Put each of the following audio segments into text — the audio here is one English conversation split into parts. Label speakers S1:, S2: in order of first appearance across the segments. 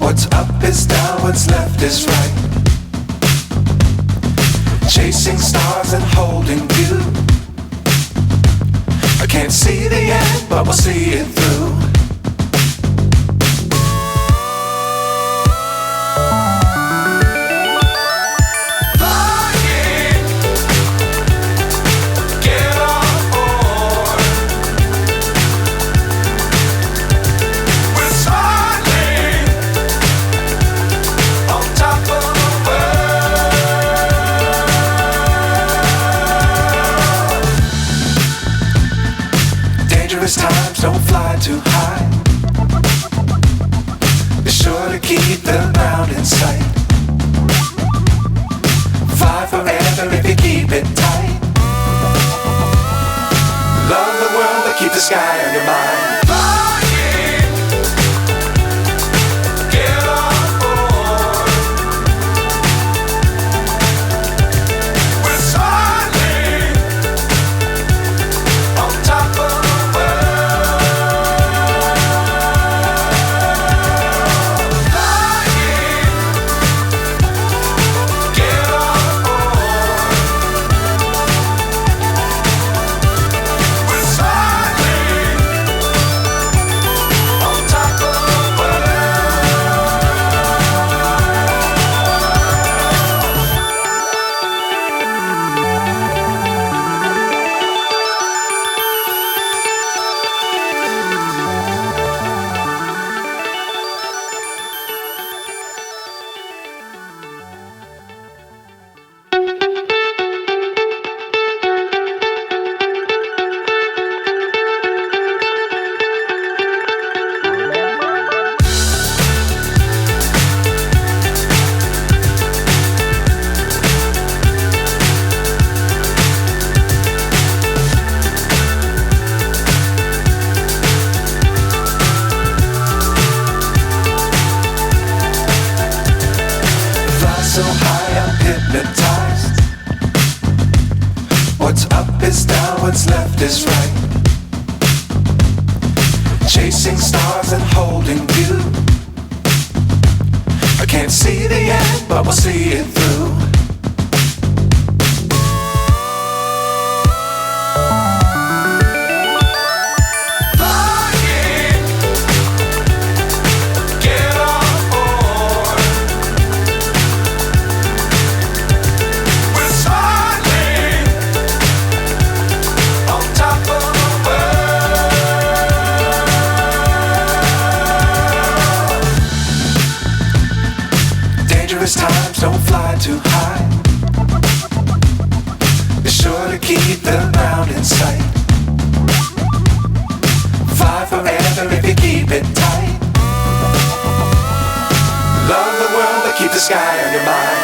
S1: What's up is down, what's left is right. Chasing stars and holding you. I can't see the end, but we'll see it through. Times don't fly too high. Be sure to keep the ground in sight. Fly forever if you keep it tight. Love the world but keep the sky on your mind. So high I'm hypnotized. What's up is down, what's left is right. Chasing stars and holding you. I can't see the end, but we'll see it through. Times don't fly too high. Be sure to keep the ground in sight. Fly forever if you keep it tight. Love the world but keep the sky on your mind.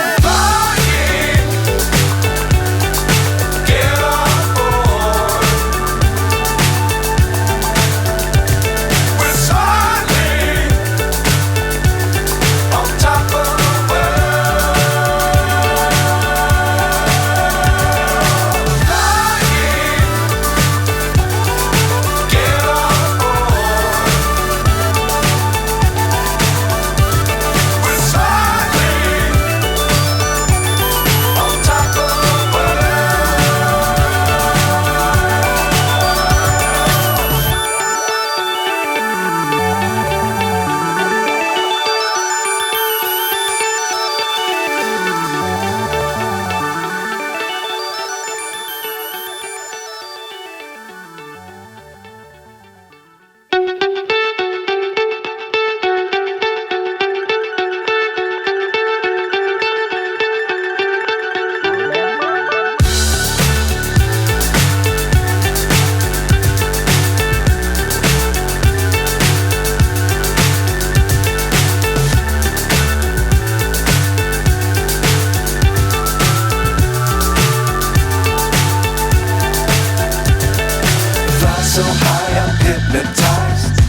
S1: So high I'm hypnotized.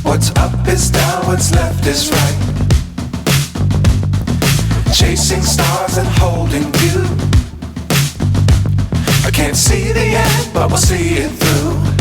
S1: What's up is down, what's left is right. Chasing stars and holding you. I can't see the end, but we'll see it through.